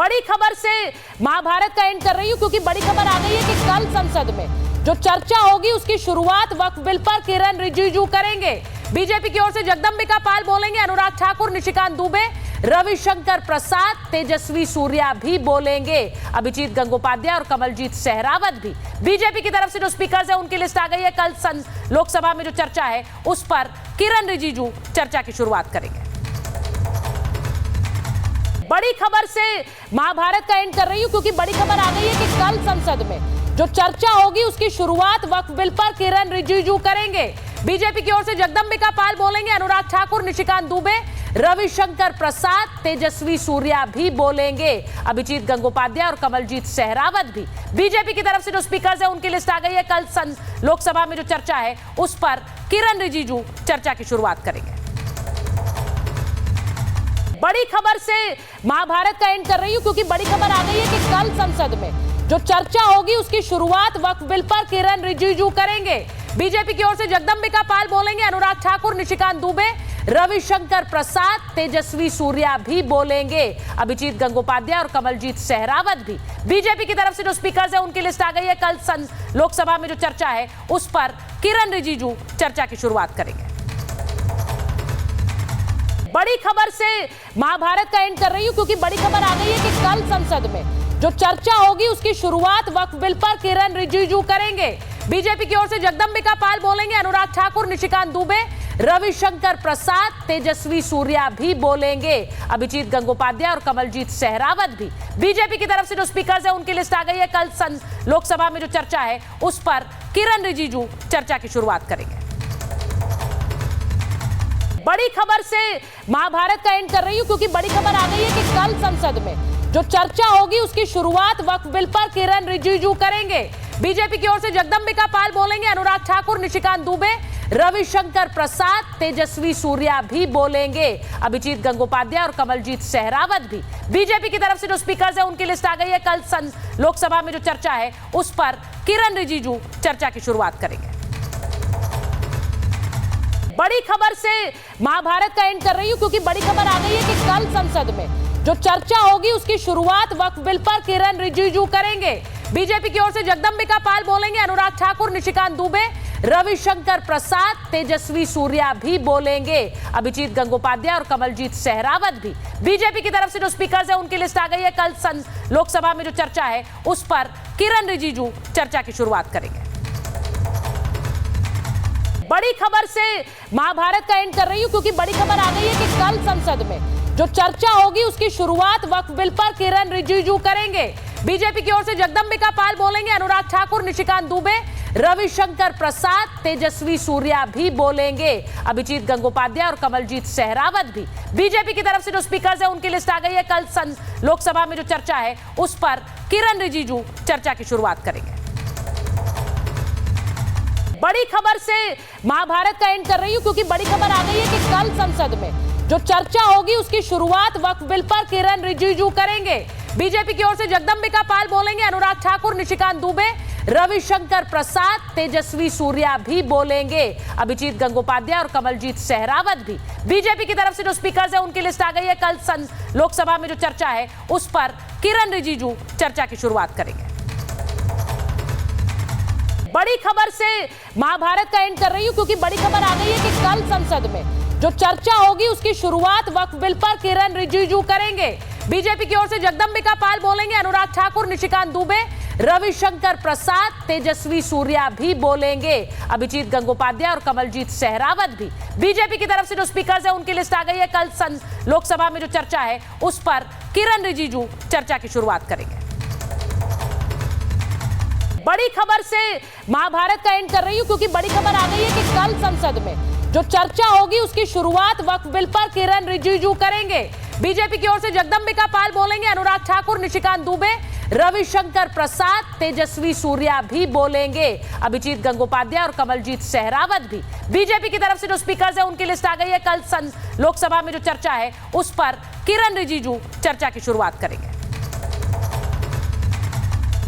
बड़ी खबर से महाभारत का एंड कर रही हूं क्योंकि बड़ी खबर आ गई है कि कल संसद में जो चर्चा होगी उसकी शुरुआत वक्फ बिल पर किरण रिजिजू करेंगे। बीजेपी की ओर से जगदंबिका पाल बोलेंगे, अनुराग ठाकुर, निशिकांत दुबे, रविशंकर प्रसाद, तेजस्वी सूर्या भी बोलेंगे, अभिजीत गंगोपाध्याय और कमलजीत सहरावत भी। बीजेपी की तरफ से जो स्पीकर्स है उनकी लिस्ट आ गई है। कल लोकसभा में जो चर्चा है उस पर किरण रिजिजू चर्चा की शुरुआत करेंगे। बड़ी खबर से महाभारत का एंड कर रही हूं क्योंकि बड़ी खबर आ गई है कि कल संसद में जो चर्चा होगी उसकी शुरुआत वक्फ बिल पर किरण रिजिजू करेंगे। बीजेपी की ओर से जगदंबिका पाल बोलेंगे, अनुराग ठाकुर, निशिकांत दुबे, रविशंकर प्रसाद, तेजस्वी सूर्या भी बोलेंगे, अभिजीत गंगोपाध्याय और कमलजीत सहरावत भी। बीजेपी की तरफ से जो स्पीकर्स है उनकी लिस्ट आ गई है। कल लोकसभा में जो चर्चा है उस पर किरण रिजिजू चर्चा की शुरुआत करेंगे। बड़ी खबर से महाभारत का एंड कर रही हूं क्योंकि बड़ी खबर आ गई है कि कल संसद में जो चर्चा होगी उसकी शुरुआत वक्फ बिल पर किरण रिजिजू करेंगे। बीजेपी की ओर से जगदंबिका पाल बोलेंगे, अनुराग ठाकुर, निशिकांत दुबे, रविशंकर प्रसाद, तेजस्वी सूर्या भी बोलेंगे, अभिजीत गंगोपाध्याय और कमलजीत सहरावत भी। बीजेपी की तरफ से जो स्पीकर्स है उनकी लिस्ट आ गई है। कल लोकसभा में जो चर्चा है उस पर किरण रिजिजू चर्चा की शुरुआत करेंगे। बड़ी खबर से महाभारत का एंड कर रही हूं क्योंकि बड़ी खबर आ गई है कि कल संसद में जो चर्चा होगी उसकी शुरुआत वक्फ बिल पर किरण रिजिजू करेंगे। बीजेपी की ओर से जगदंबिका पाल बोलेंगे, अनुराग ठाकुर, निशिकांत दुबे, रविशंकर प्रसाद, तेजस्वी सूर्या भी बोलेंगे, अभिजीत गंगोपाध्याय और कमलजीत सहरावत भी। बीजेपी की तरफ से जो स्पीकर्स है उनकी लिस्ट आ गई है। कल लोकसभा में जो चर्चा है उस पर किरण रिजिजू चर्चा की शुरुआत करेंगे। बड़ी खबर से महाभारत का एंड कर रही हूं क्योंकि बड़ी खबर आ गई है कि कल संसद में जो चर्चा होगी उसकी शुरुआत वक्फ बिल पर किरण रिजिजू करेंगे। बीजेपी की ओर से जगदंबिका पाल बोलेंगे, अनुराग ठाकुर, निशिकांत दुबे, रविशंकर प्रसाद, तेजस्वी सूर्या भी बोलेंगे, अभिजीत गंगोपाध्याय और कमलजीत सहरावत भी। बीजेपी की तरफ से जो स्पीकर्स है उनकी लिस्ट आ गई है। कल लोकसभा में जो चर्चा है उस पर किरण रिजिजू चर्चा की शुरुआत करेंगे। बड़ी खबर से महाभारत का एंड कर रही हूं क्योंकि बड़ी खबर आ गई है कि कल संसद में जो चर्चा होगी उसकी शुरुआत वक्फ बिल पर किरण रिजिजू करेंगे। बीजेपी की ओर से जगदंबिका पाल बोलेंगे, अनुराग ठाकुर, निशिकांत दुबे, रविशंकर प्रसाद, तेजस्वी सूर्या भी बोलेंगे, अभिजीत गंगोपाध्याय और कमलजीत सहरावत भी। बीजेपी की तरफ से जो स्पीकर्स है उनकी लिस्ट आ गई है। कल लोकसभा में जो चर्चा है उस पर किरण रिजिजू चर्चा की शुरुआत करेंगे। बड़ी खबर से महाभारत का एंड कर रही हूं क्योंकि बड़ी खबर आ गई है कि कल संसद में जो चर्चा होगी उसकी शुरुआत वक्फ बिल पर किरण रिजिजू करेंगे। बीजेपी की ओर से जगदंबिका पाल बोलेंगे, अनुराग ठाकुर, निशिकांत दुबे, रविशंकर प्रसाद, तेजस्वी सूर्या भी बोलेंगे, अभिजीत गंगोपाध्याय और कमलजीत सहरावत भी। बीजेपी की तरफ से जो स्पीकर्स है उनकी लिस्ट आ गई है। कल लोकसभा में जो चर्चा है उस पर किरण रिजिजू चर्चा की शुरुआत करेंगे। बड़ी खबर से महाभारत का एंड कर रही हूं क्योंकि बड़ी खबर आ गई है कि कल संसद में जो चर्चा होगी उसकी शुरुआत वक्फ बिल पर किरण रिजिजू करेंगे। बीजेपी की ओर से जगदंबिका पाल बोलेंगे, अनुराग ठाकुर, निशिकांत दुबे, रविशंकर प्रसाद, तेजस्वी सूर्या भी बोलेंगे, अभिजीत गंगोपाध्याय और कमलजीत सहरावत भी। बीजेपी की तरफ से जो स्पीकर्स है उनकी लिस्ट आ गई है। कल लोकसभा में जो चर्चा है उस पर किरण रिजिजू चर्चा की शुरुआत करेंगे। बड़ी खबर से महाभारत का एंड कर रही हूं क्योंकि बड़ी खबर आ गई है कि कल संसद में जो चर्चा होगी उसकी शुरुआत वक्फ बिल पर किरण रिजिजू करेंगे। बीजेपी की ओर से जगदंबिका पाल बोलेंगे, अनुराग ठाकुर, निशिकांत दुबे, रविशंकर प्रसाद, तेजस्वी सूर्या भी बोलेंगे, अभिजीत गंगोपाध्याय और कमलजीत सहरावत भी। बीजेपी की तरफ से जो स्पीकर्स है उनकी लिस्ट आ गई है। कल लोकसभा में जो चर्चा है उस पर किरण रिजिजू चर्चा की शुरुआत करेंगे। बड़ी खबर से महाभारत का एंड कर रही हूं क्योंकि बड़ी खबर आ गई है कि कल संसद में जो चर्चा होगी उसकी शुरुआत वक्फ बिल पर किरण रिजिजू करेंगे। बीजेपी की ओर से जगदंबिका पाल बोलेंगे, अनुराग ठाकुर, निशिकांत दुबे, रविशंकर प्रसाद, तेजस्वी सूर्या भी बोलेंगे, अभिजीत गंगोपाध्याय और कमलजीत सहरावत भी। बीजेपी की तरफ से जो स्पीकर्स है उनकी लिस्ट आ गई है। कल लोकसभा में जो चर्चा है उस पर किरण रिजिजू चर्चा की शुरुआत करेंगे।